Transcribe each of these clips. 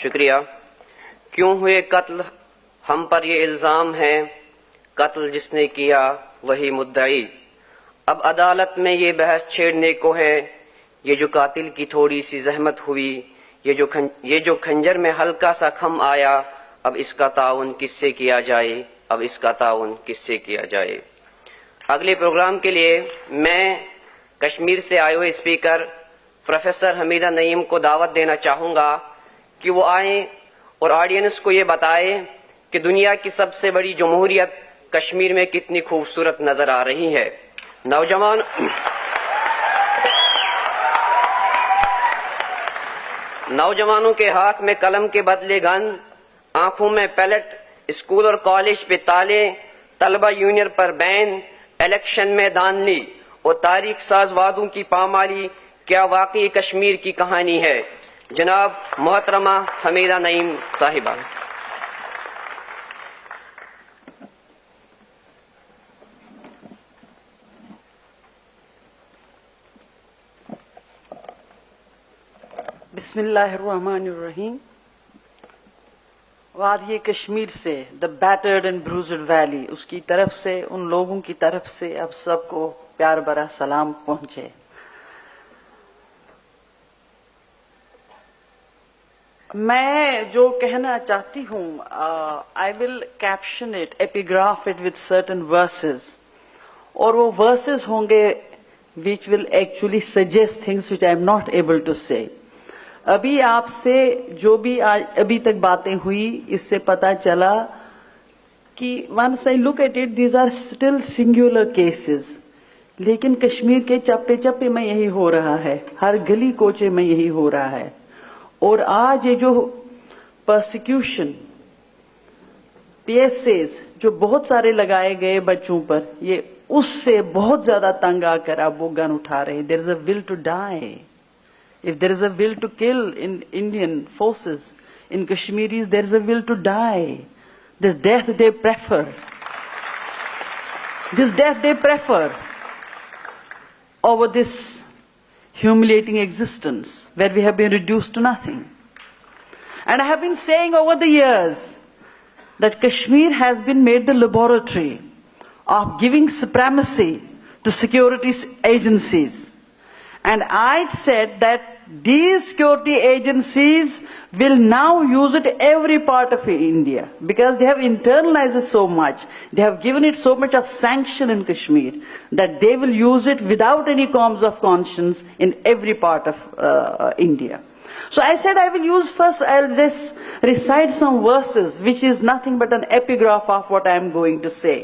شکریہ. کیوں ہوئے قتل ہم پر یہ الزام ہے، قتل جس نے کیا وہی مدعی. اب عدالت میں یہ بحث چھیڑنے کو ہے، یہ جو قاتل کی تھوڑی سی زحمت ہوئی، یہ جو خنجر میں ہلکا سا خم آیا، اب اس کا تعاون کس سے کیا جائے، اب اس کا تعاون کس سے کیا جائے. اگلے پروگرام کے لیے میں کشمیر سے آئے ہوئے اسپیکر پروفیسر حمیدہ نعیم کو دعوت دینا چاہوں گا کہ وہ آئیں اور آڈینس کو یہ بتائے کہ دنیا کی سب سے بڑی جمہوریت کشمیر میں کتنی خوبصورت نظر آ رہی ہے. نوجوانوں کے ہاتھ میں قلم کے بدلے گن، آنکھوں میں پیلٹ، اسکول اور کالج پہ تالے، طلبہ یونین پر بین، الیکشن میں دھاندلی اور تاریخ ساز وعدوں کی پامالی کیا واقعی کشمیر کی کہانی ہے؟ جناب محترمہ حمیدہ نعیم صاحبہ. بسم اللہ الرحمن الرحیم. وادی کشمیر سے دا بیٹرڈ اینڈ بروزڈ ویلی، اس کی طرف سے، ان لوگوں کی طرف سے اب سب کو پیار بھرا سلام پہنچے. میں جو کہنا چاہتی ہوں، I will caption it, epigraph it with certain verses. اور وہ verses ہوں گے which will actually suggest things which I am not able to say. ابھی آپ سے جو بھی ابھی تک باتیں ہوئی، اس سے پتا چلا کہ once I look at it, these are still singular cases. لیکن کشمیر کے چپے چپے میں یہی ہو رہا ہے، ہر گلی کوچے میں یہی ہو رہا ہے. اور آج یہ جو پرسیکیوشن، پی ایس ایز جو بہت سارے لگائے گئے بچوں پر، یہ اس سے بہت زیادہ تنگ آ کر اب وہ گن اٹھا رہے. There is a will to die. If there is a will to kill in Indian forces, in Kashmiris, there is a will to die. This death they prefer. This death they prefer over this humiliating existence where we have been reduced to nothing. And I have been saying over the years that Kashmir has been made the laboratory of giving supremacy to security agencies. And I said that these security agencies will now use it every part of India because they have internalized it so much. They have given it so much of sanction in Kashmir that they will use it without any qualms of conscience in every part of India. So I said I will use first, I'll just recite some verses which is nothing but an epigraph of what I am going to say.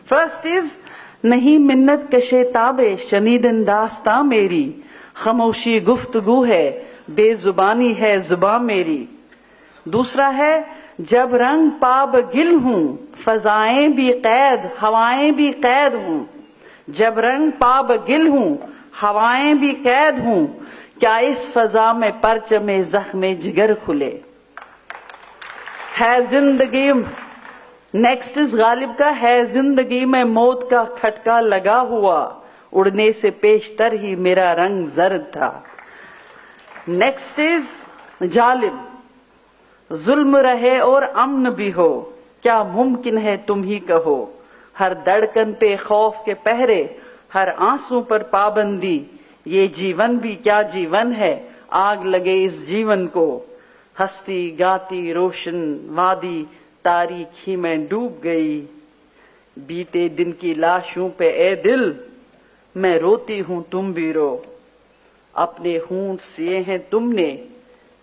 First is, نہیں منت کشے تابے شنیدن داستاں میری، خاموشی گفتگو ہے بے زبانی ہے زباں میری. دوسرا ہے، جب رنگ پاب گل ہوں فضائیں بھی قید ہوائیں بھی قید ہوں. جب رنگ پاب گل ہوں ہوائیں بھی قید ہوں، کیا اس فضا میں پرچم زخم جگر کھلے. ہے زندگی، نیکسٹ از غالب کا، ہے زندگی میں موت کا کھٹکا لگا ہوا، اڑنے سے پیشتر ہی میرا رنگ زرد تھا. نیکسٹ از جالب، ظلم رہے اور امن بھی ہو، کیا ممکن ہے تم ہی کہو. ہر دھڑکن پہ خوف کے پہرے، ہر آنسوں پر پابندی، یہ جیون بھی کیا جیون ہے، آگ لگے اس جیون کو. ہستی گاتی روشن وادی تاریخ ہی میں ڈوب گئی، بیتے دن کی لاشوں پہ اے دل میں روتی ہوں تم بھی رو. اپنے ہونٹ سیے ہیں تم نے،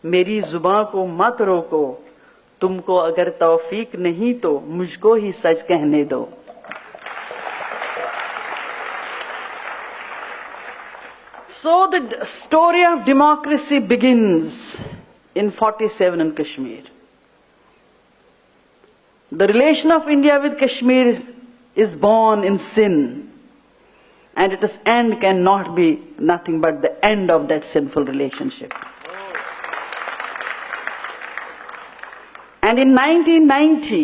میری زباں کو مت روکو، تم کو اگر توفیق نہیں تو مجھ کو ہی سچ کہنے دو. So the story of democracy begins in 47 in Kashmir. The relation of India with Kashmir is born in sin, and its end cannot be nothing but the end of that sinful relationship. And in 1990,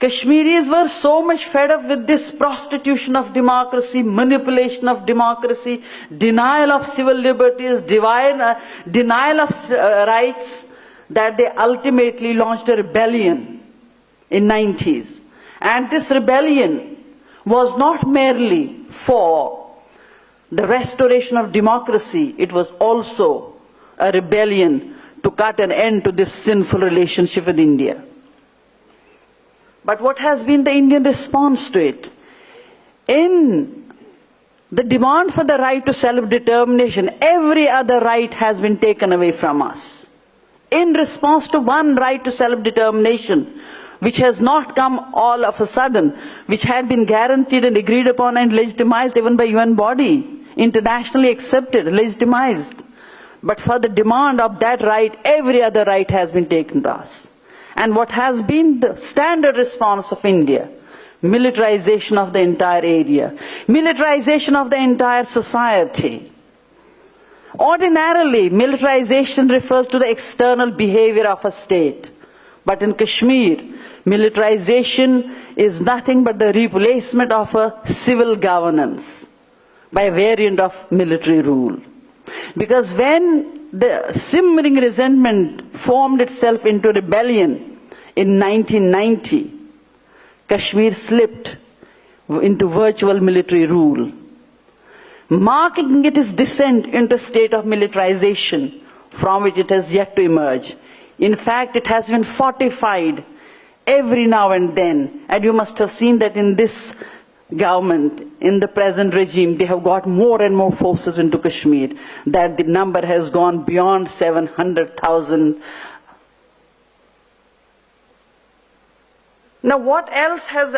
Kashmiris were so much fed up with this prostitution of democracy, manipulation of democracy, denial of civil liberties, denial of rights, that they ultimately launched a rebellion in 90s. And this rebellion was not merely for the restoration of democracy, it was also a rebellion to cut an end to this sinful relationship with India. But what has been the Indian response to it? In the demand for the right to self-determination, every other right has been taken away from us. In response to one right to self-determination, which has not come all of a sudden, which had been guaranteed and agreed upon and legitimized even by UN body, internationally accepted, legitimized. But for the demand of that right, every other right has been taken to us. And what has been the standard response of India? Militarization of the entire area, militarization of the entire society. Ordinarily, militarization refers to the external behavior of a state. But in Kashmir, militarization is nothing but the replacement of a civil governance by a variant of military rule. Because when the simmering resentment formed itself into rebellion in 1990, Kashmir slipped into virtual military rule, marking its descent into a state of militarization from which it has yet to emerge. In fact, it has been fortified every now and then, and you must have seen that in this government, in the present regime, they have got more and more forces into Kashmir, that the number has gone beyond 700,000. Now what else has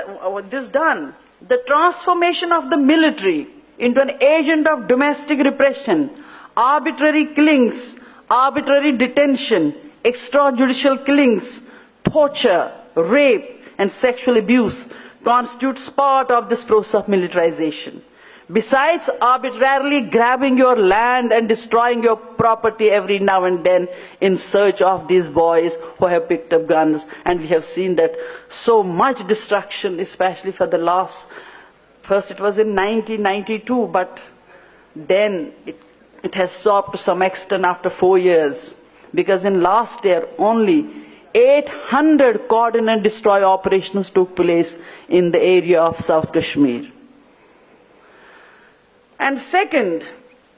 this done? The transformation of the military into an agent of domestic repression, arbitrary killings, arbitrary detention, extrajudicial killings, torture, rape, and sexual abuse constitutes part of this process of militarization. Besides arbitrarily grabbing your land and destroying your property every now and then in search of these boys who have picked up guns, and we have seen that so much destruction, especially for the last, first it was in 1992, but then it has stopped to some extent after 4 years, because in last year only 800 coordinate destroy operations took place in the area of South Kashmir. And second,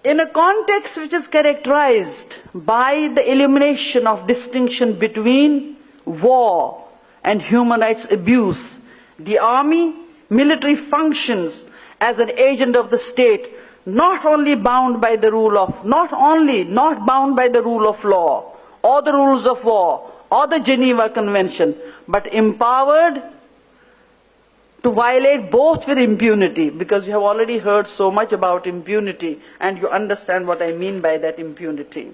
in a context which is characterized by the elimination of distinction between war and human rights abuse, the army, military functions as an agent of the state, not bound by the rule of law or the rules of war or the Geneva Convention, but empowered to violate both with impunity, because you have already heard so much about impunity and you understand what I mean by that impunity.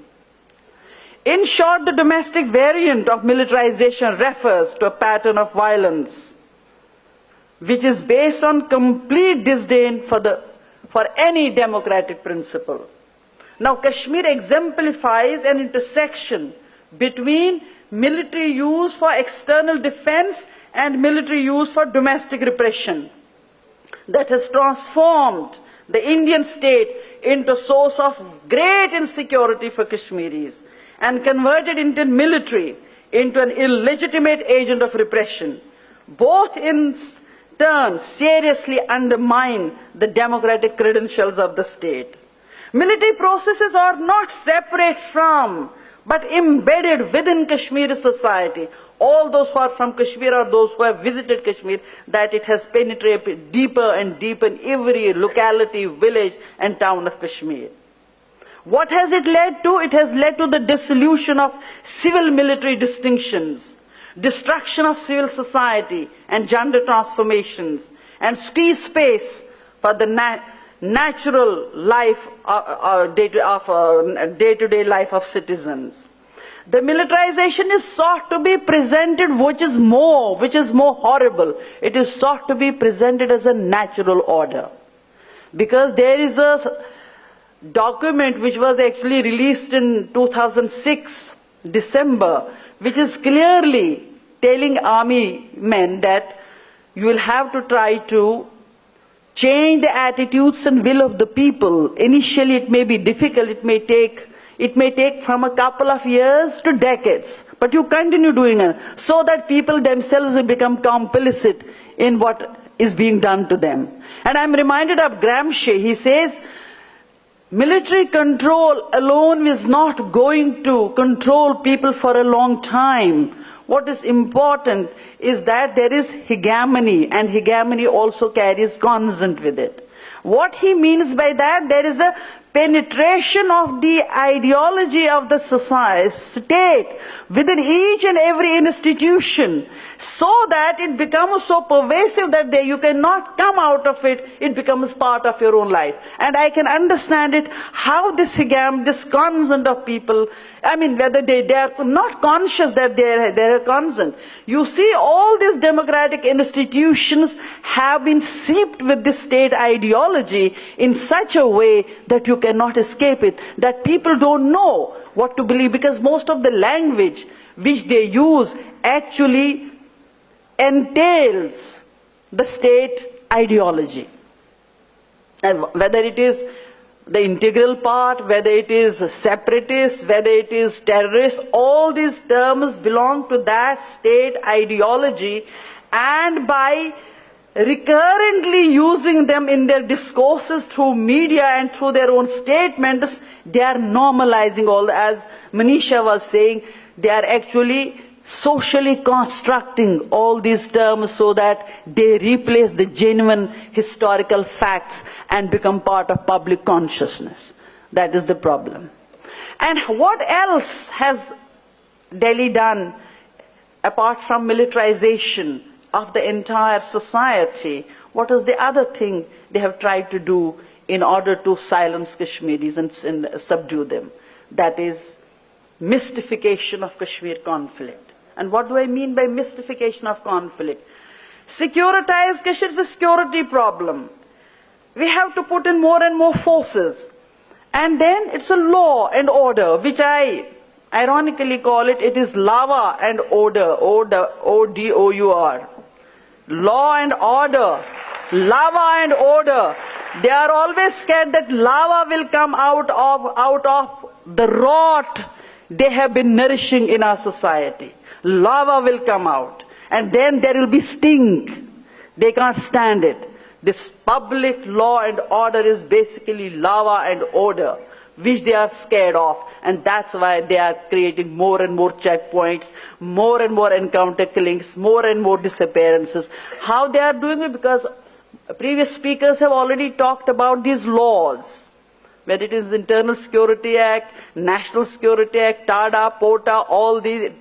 In short, the domestic variant of militarization refers to a pattern of violence which is based on complete disdain for any democratic principle. Now, Kashmir exemplifies an intersection between military use for external defense and military use for domestic repression that has transformed the Indian state into a source of great insecurity for Kashmiris and converted Indian military into an illegitimate agent of repression. Both in turn seriously undermine the democratic credentials of the state. Military processes are not separate from but embedded within Kashmiri society. All those who are from Kashmir or those who have visited Kashmir, that it has penetrated deeper and deeper in every locality, village and town of Kashmir. What has it led to? It has led to the dissolution of civil-military distinctions, destruction of civil society and gender transformations, and squeeze space for the natural life day-to-day life of citizens. The militarization is sought to be presented, which is more horrible. It is sought to be presented as a natural order. Because there is a document which was actually released in 2006, December, which is clearly telling army men that you will have to try to change the attitudes and will of the people. Initially it may be difficult, it may take from a couple of years to decades, but you continue doing it so that people themselves will become complicit in what is being done to them. And I'm reminded of Gramsci. He says, military control alone is not going to control people for a long time. What is important is that there is hegemony, and hegemony also carries consent with it. What he means by that, there is a penetration of the ideology of the society, state, within each and every institution, so that it becomes so pervasive that you cannot come out of it, it becomes part of your own life. And I can understand it, how this consent of people, I mean, whether they are not conscious that they are consent. You see, all these democratic institutions have been seeped with this state ideology in such a way that you cannot escape it, that people don't know what to believe, because most of the language which they use actually entails the state ideology. And whether it is the integral part, whether it is separatist, whether it is terrorist, all these terms belong to that state ideology, and by recurrently using them in their discourses through media and through their own statements, they are normalizing all, as Manisha was saying, they are actually socially constructing all these terms so that they replace the genuine historical facts and become part of public consciousness. That is the problem. And what else has Delhi done apart from militarization of the entire society? What is the other thing they have tried to do in order to silence Kashmiris and subdue them? That is mystification of Kashmir conflict. And what do I mean by mystification of conflict? Securitized Kashmir is a security problem. We have to put in more and more forces. And then it's a law and order, which I ironically call it is lava and order, O-D-O-U-R. Law and order, lava and order. They are always scared that lava will come out of the rot they have been nourishing in our society. Lava will come out, and then there will be stink. They can't stand it. This public law and order is basically lava and order, which they are scared of, and that's why they are creating more and more checkpoints, more and more encounter killings, more and more disappearances. How they are doing it? Because previous speakers have already talked about these laws. Whether it is the Internal Security Act, National Security Act, TADA, POTA, all these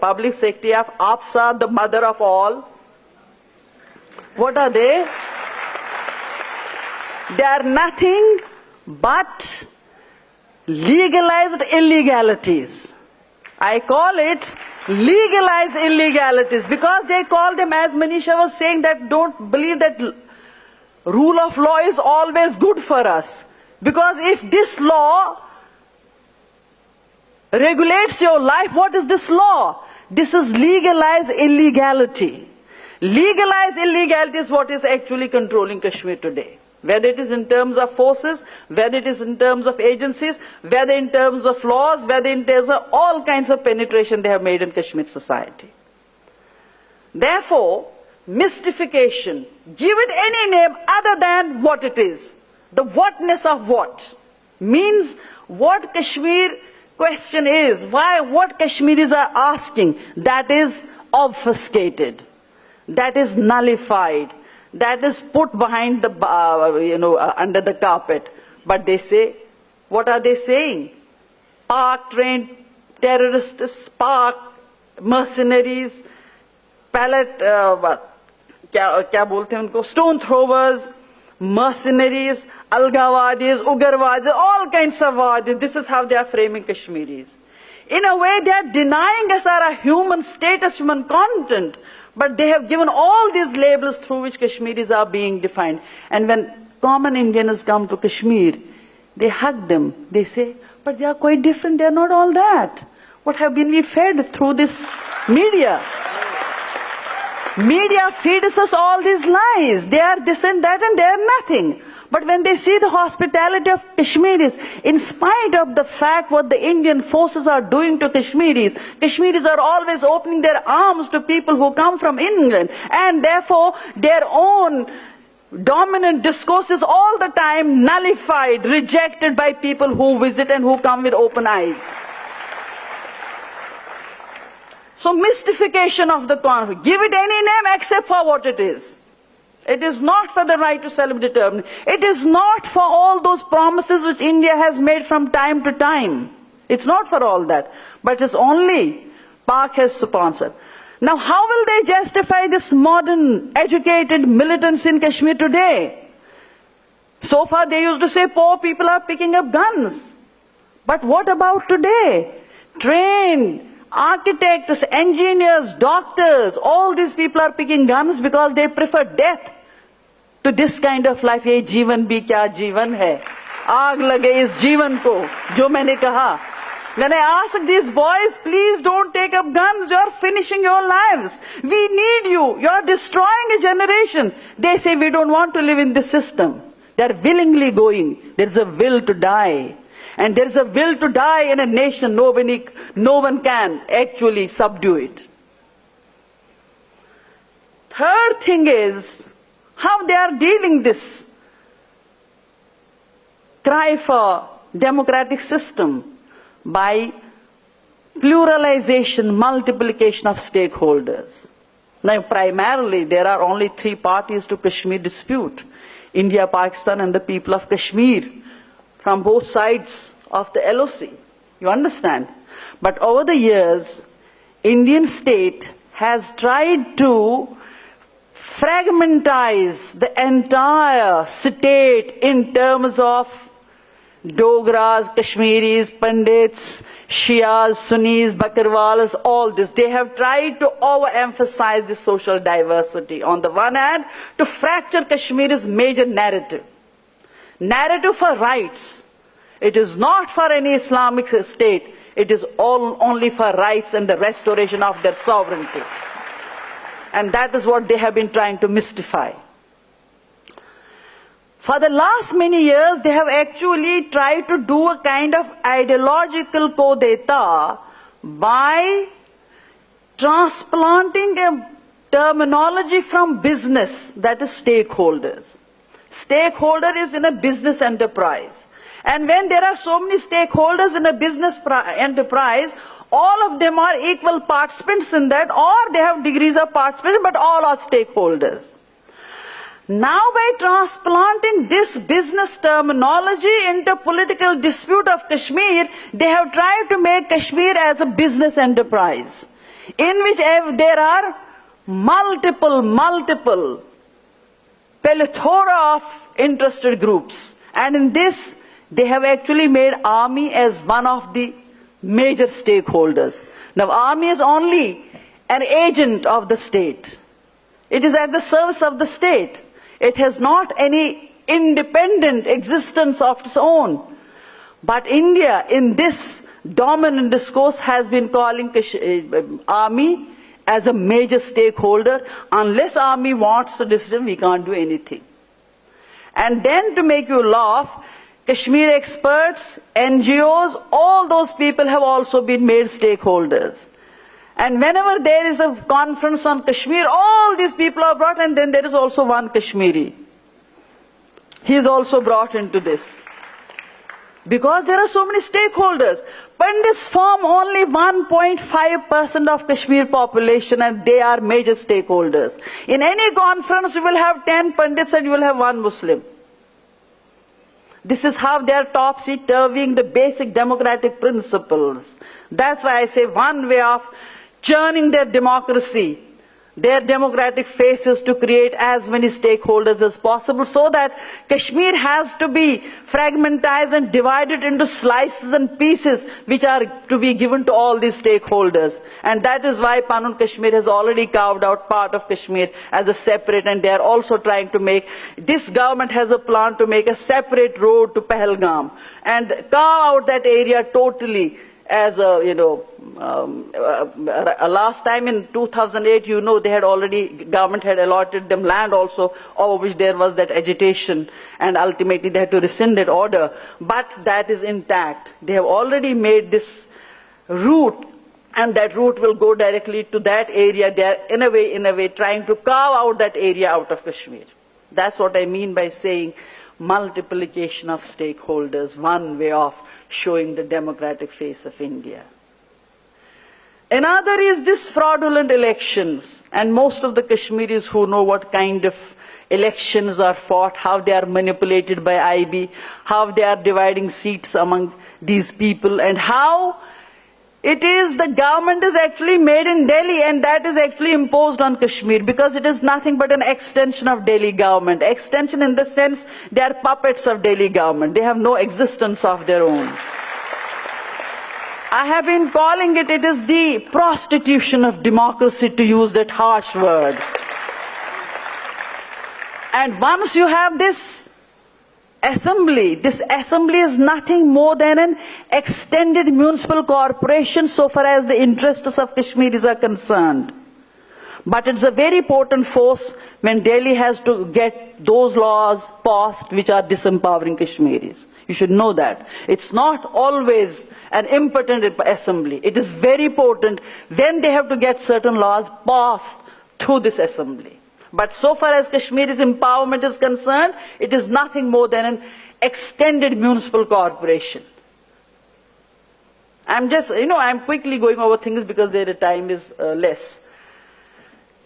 Public Safety Act, APSA, the mother of all. What are they? They are nothing but legalized illegalities. I call it legalized illegalities because they call them, as Manisha was saying, that don't believe that rule of law is always good for us. Because if this law regulates your life, what is this law? This is legalized illegality. Legalized illegality is what is actually controlling Kashmir today. Whether it is in terms of forces, whether it is in terms of agencies, whether in terms of laws, whether in terms of all kinds of penetration they have made in Kashmir society. Therefore, mystification, give it any name other than what it is. The whatness of what means what Kashmir question is, why what Kashmiris are asking, that is obfuscated, that is nullified, that is put behind the under the carpet. But they say, what are they saying? Park trained terrorists, park mercenaries, pallet क्या बोलते हैं उनको, stone throwers, mercenaries, algawadis, ugarwadis, all kinds of wadis. This is how they are framing Kashmiris. In a way, they are denying us our human status, human content, but they have given all these labels through which Kashmiris are being defined. And when common Indians come to Kashmir, they hug them. They say, but they are quite different. They are not all that. What have been we fed through this media? Media feeds us all these lies. They are this and that and they are nothing. But when they see the hospitality of Kashmiris, in spite of the fact what the Indian forces are doing to Kashmiris, Kashmiris are always opening their arms to people who come from England. And therefore, their own dominant discourse is all the time nullified, rejected by people who visit and who come with open eyes. So mystification of the conflict. Give it any name except for what it is. It is not for the right to self-determine. It is not for all those promises which India has made from time to time. It's not for all that. But it's only Pak has sponsored. Now how will they justify this modern, educated militants in Kashmir today? So far they used to say poor people are picking up guns. But what about today? Trained architects, engineers, doctors, all these people are picking guns because they prefer death to this kind of life. ये जीवन भी क्या जीवन है, आग लगे इस जीवन को, जो मैंने कहा. When I ask these boys, please don't take up guns, you are finishing your lives. We need you, you are destroying a generation. They say we don't want to live in this system. They are willingly going. There is a will to die. And there is a will to die in a nation, no one can actually subdue it. Third thing is how they are dealing this cry for democratic system by pluralization, multiplication of stakeholders. Now primarily there are only three parties to Kashmir dispute: India, Pakistan and the people of Kashmir, from both sides of the LOC. You understand? But over the years, Indian state has tried to fragmentize the entire state in terms of Dogras, Kashmiris, Pandits, Shias, Sunnis, Bakarwalas, all this. They have tried to overemphasize the social diversity. On the one hand, to fracture Kashmir's major narrative. Narrative for rights. It is not for any Islamic state. It is only for rights and the restoration of their sovereignty. And that is what they have been trying to mystify. For the last many years, they have actually tried to do a kind of ideological coup d'etat by transplanting a terminology from business, that is stakeholders. Stakeholder is in a business enterprise. And when there are so many stakeholders in a business enterprise, all of them are equal participants in that, or they have degrees of participation, but all are stakeholders. Now by transplanting this business terminology into political dispute of Kashmir, they have tried to make Kashmir as a business enterprise, in which there are multiple plethora of interested groups. And in this, they have actually made army as one of the major stakeholders. Now army is only an agent of the state. It is at the service of the state. It has not any independent existence of its own. But India, in this dominant discourse, has been calling army as a major stakeholder. Unless army wants a decision, we can't do anything. And then to make you laugh, Kashmir experts, NGOs, all those people have also been made stakeholders. And whenever there is a conference on Kashmir, all these people are brought, and then there is also one Kashmiri. He is also brought into this. Because there are so many stakeholders. Pandits form only 1.5% of Kashmir population, and they are major stakeholders. In any conference, you will have 10 Pandits and you will have one Muslim. This is how they are topsy-turvying the basic democratic principles. That's why I say one way of churning their democracy, their democratic faces, to create as many stakeholders as possible, so that Kashmir has to be fragmentized and divided into slices and pieces which are to be given to all these stakeholders. And that is why Panun Kashmir has already carved out part of Kashmir as a separate, and they are also trying to make, this government has a plan to make a separate road to Pahalgam and carve out that area totally as a, last time in 2008, they had already, government had allotted them land also, over which there was that agitation, and ultimately they had to rescind that order. But that is intact. They have already made this route, and that route will go directly to that area. They are in a way trying to carve out that area out of Kashmir. That's what I mean by saying multiplication of stakeholders, one way of showing the democratic face of India. Another is this fraudulent elections, and most of the Kashmiris who know what kind of elections are fought, how they are manipulated by IB, how they are dividing seats among these people, and how it is the government is actually made in Delhi, and that is actually imposed on Kashmir, because it is nothing but an extension of Delhi government. Extension in the sense they are puppets of Delhi government. They have no existence of their own. I have been calling it is the prostitution of democracy, to use that harsh word. And once you have this assembly is nothing more than an extended municipal corporation so far as the interests of Kashmiris are concerned. But it's a very potent force when Delhi has to get those laws passed which are disempowering Kashmiris. You should know that. It's not always an impotent assembly. It is very potent when they have to get certain laws passed through this assembly. But so far as Kashmir's empowerment is concerned, it is nothing more than an extended municipal corporation. I'm quickly going over things because the time is less.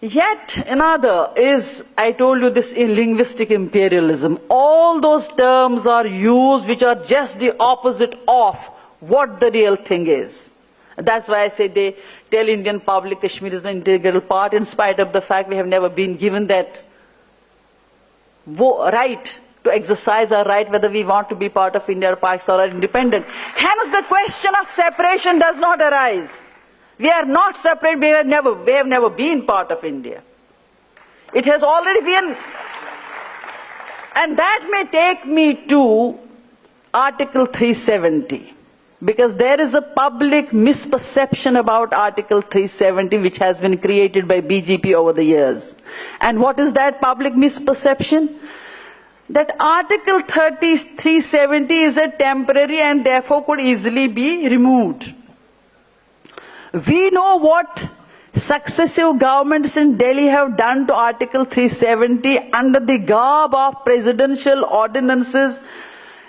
Yet another is, I told you, this linguistic imperialism. All those terms are used which are just the opposite of what the real thing is. That's why I say they tell Indian public Kashmir is an integral part, in spite of the fact we have never been given that right to exercise our right whether we want to be part of India or Pakistan or independent. Hence the question of separation does not arise. We are not separate, we have never been part of India. It has already been, and that may take me to Article 370. Because there is a public misperception about Article 370 which has been created by BJP over the years. And what is that public misperception? That Article 370 is a temporary and therefore could easily be removed. We know what successive governments in Delhi have done to Article 370 under the garb of presidential ordinances.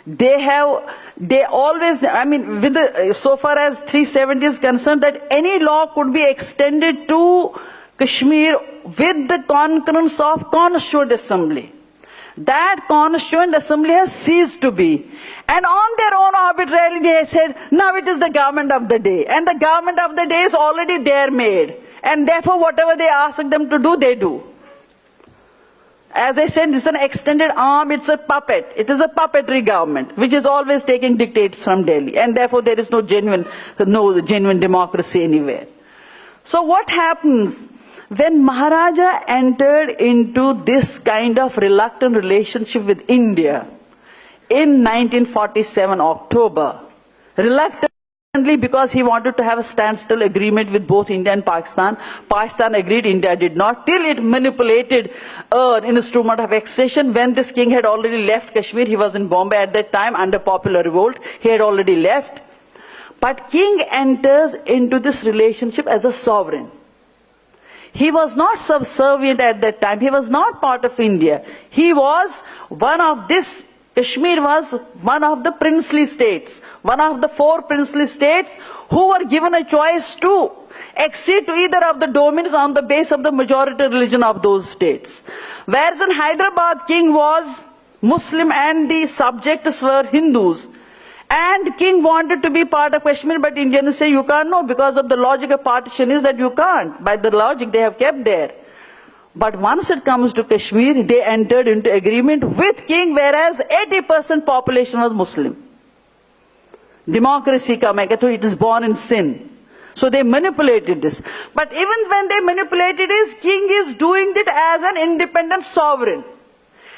They always, so far as 370 is concerned, that any law could be extended to Kashmir with the concurrence of Constituent Assembly. That Constituent Assembly has ceased to be. And on their own arbitrarily they said, now it is the government of the day. And the government of the day is already there made. And therefore whatever they ask them to do, they do. As I said, it's an extended arm, it's a puppet. It is a puppetry government, which is always taking dictates from Delhi. And therefore there is no genuine democracy anywhere. So what happens when Maharaja entered into this kind of reluctant relationship with India in 1947 October, reluctantly because he wanted to have a standstill agreement with both India and Pakistan. Pakistan agreed, India did not, till it manipulated an instrument of accession. When this king had already left Kashmir, he was in Bombay at that time under popular revolt, he had already left. But king enters into this relationship as a sovereign. He was not subservient at that time, he was not part of India. He was one of this, Kashmir was one of the princely states, one of the 4 princely states who were given a choice to accede to either of the domains on the basis of the majority religion of those states. Whereas in Hyderabad, king was Muslim and the subjects were Hindus. And king wanted to be part of Kashmir, but Indians say you can't, no, because of the logic of partition is that you can't. By the logic they have kept there. But once it comes to Kashmir, they entered into agreement with king, whereas 80% population was Muslim. Democracy it is born in sin. So they manipulated this. But even when they manipulated this, king is doing it as an independent sovereign.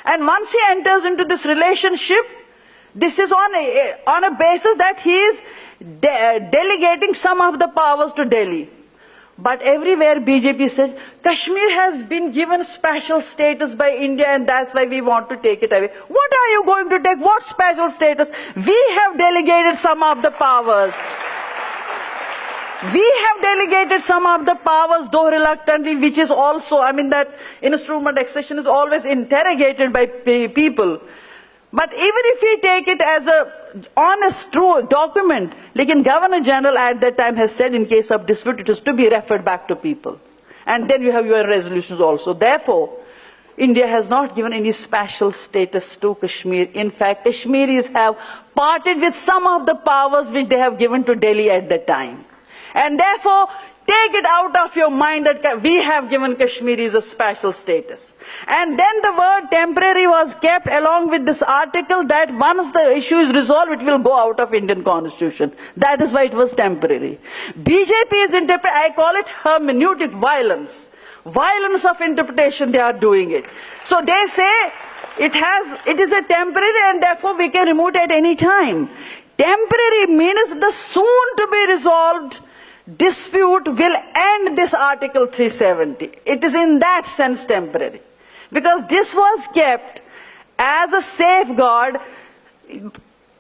And once he enters into this relationship, this is on a basis that he is delegating some of the powers to Delhi. But everywhere BJP said, Kashmir has been given special status by India and that's why we want to take it away. What are you going to take? What special status? We have delegated some of the powers. We have delegated some of the powers, though reluctantly, which is also, I mean, that instrument accession is always interrogated by people. But even if we take it as a honest, true document, like Governor General at that time has said in case of dispute, it is to be referred back to people. And then you have your resolutions also. Therefore, India has not given any special status to Kashmir. In fact, Kashmiris have parted with some of the powers which they have given to Delhi at that time. And therefore, take it out of your mind that we have given Kashmiris a special status. And then the word temporary was kept along with this article that once the issue is resolved, it will go out of Indian constitution. That is why it was temporary. BJP is interpreting, I call it hermeneutic violence. Violence of interpretation, they are doing it. So they say it is a temporary and therefore we can remove it at any time. Temporary means the soon to be resolved dispute will end this Article 370. It is in that sense temporary. Because this was kept as a safeguard.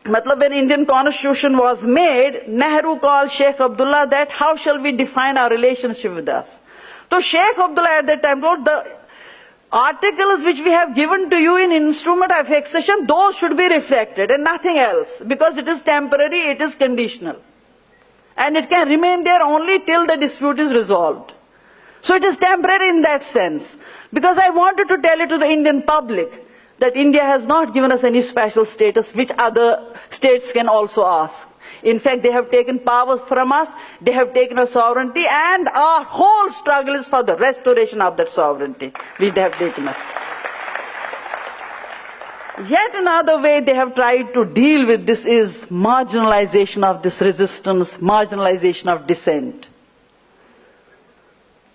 When Indian Constitution was made, Nehru called Sheikh Abdullah that how shall we define our relationship with us? So Sheikh Abdullah at that time wrote the articles which we have given to you in instrument of accession, those should be reflected and nothing else. Because it is temporary, it is conditional. And it can remain there only till the dispute is resolved. So it is temporary in that sense. Because I wanted to tell it to the Indian public that India has not given us any special status which other states can also ask. In fact, they have taken powers from us, they have taken our sovereignty, and our whole struggle is for the restoration of that sovereignty which they have taken us. Yet another way they have tried to deal with this is marginalization of this resistance, marginalization of dissent.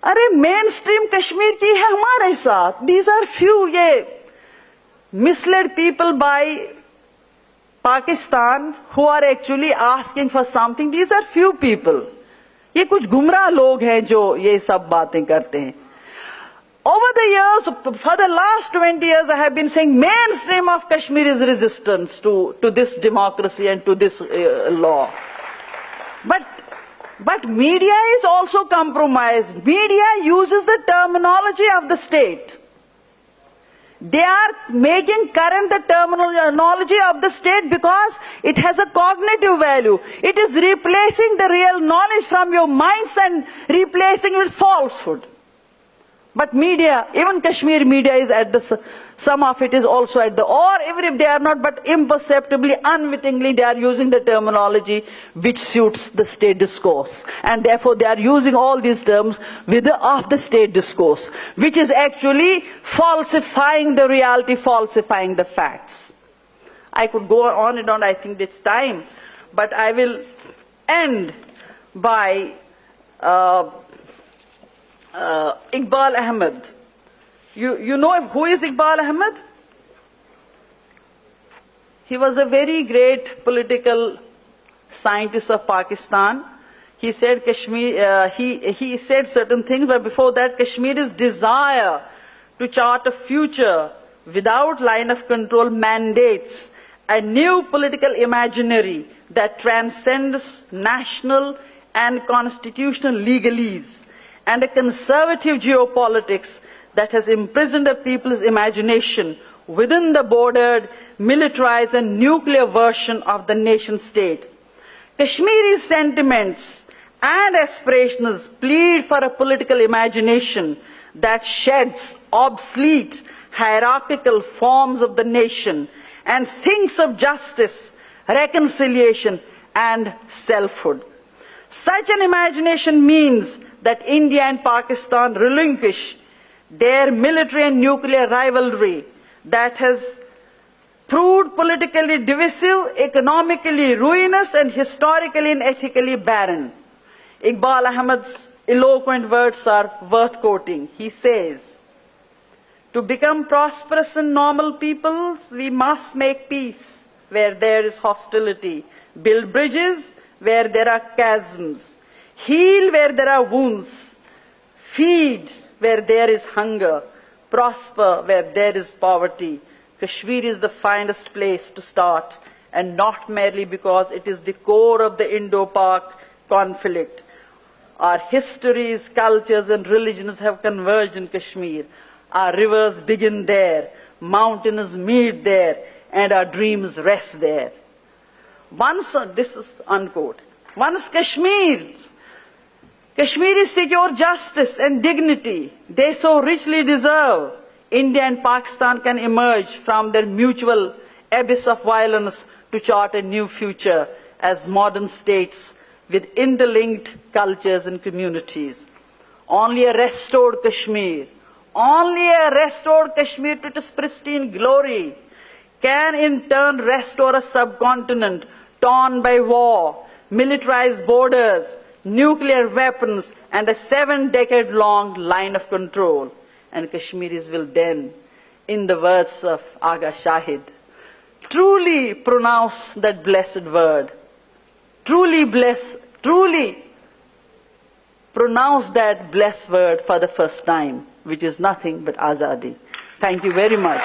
अरे mainstream Kashmir की है हमारे साथ. These are few ये misled people by Pakistan who are actually asking for something. These are few people. ये कुछ गुमराह लोग हैं जो ये सब बातें करते हैं. Over the years, for the last 20 years, I have been saying mainstream of Kashmir is resistance to this democracy and to this law. But media is also compromised. Media uses the terminology of the state. They are making current the terminology of the state because it has a cognitive value. It is replacing the real knowledge from your minds and replacing it with falsehood. But media, even Kashmir media is at the, some of it is also at the, or even if they are not, but imperceptibly, unwittingly, they are using the terminology which suits the state discourse. And therefore they are using all these terms of the state discourse, which is actually falsifying the reality, falsifying the facts. I could go on and on, I think it's time, but I will end by Iqbal Ahmed. You know who is Iqbal Ahmed? He was a very great political scientist of Pakistan. He said Kashmir, he said certain things, but before that, Kashmir's desire to chart a future without line of control mandates a new political imaginary that transcends national and constitutional legalese, and a conservative geopolitics that has imprisoned a people's imagination within the bordered, militarized and nuclear version of the nation state. Kashmiri sentiments and aspirations plead for a political imagination that sheds obsolete hierarchical forms of the nation and thinks of justice, reconciliation and selfhood. Such an imagination means that India and Pakistan relinquish their military and nuclear rivalry that has proved politically divisive, economically ruinous, and historically and ethically barren. Iqbal Ahmed's eloquent words are worth quoting. He says, "To become prosperous and normal peoples, we must make peace where there is hostility, build bridges where there are chasms, heal where there are wounds, feed where there is hunger, prosper where there is poverty. Kashmir is the finest place to start, and not merely because it is the core of the Indo-Pak conflict. Our histories, cultures, and religions have converged in Kashmir. Our rivers begin there, mountains meet there, and our dreams rest there. Once, this is unquote, once Kashmir's secure justice and dignity they so richly deserve, India and Pakistan can emerge from their mutual abyss of violence to chart a new future as modern states with interlinked cultures and communities. Only a restored Kashmir to its pristine glory can in turn restore a subcontinent torn by war, militarized borders, nuclear weapons, and a 7-decade-long line of control. And Kashmiris will then, in the words of Agha Shahid, truly pronounce that blessed word, truly pronounce that blessed word for the first time, which is nothing but Azadi. Thank you very much.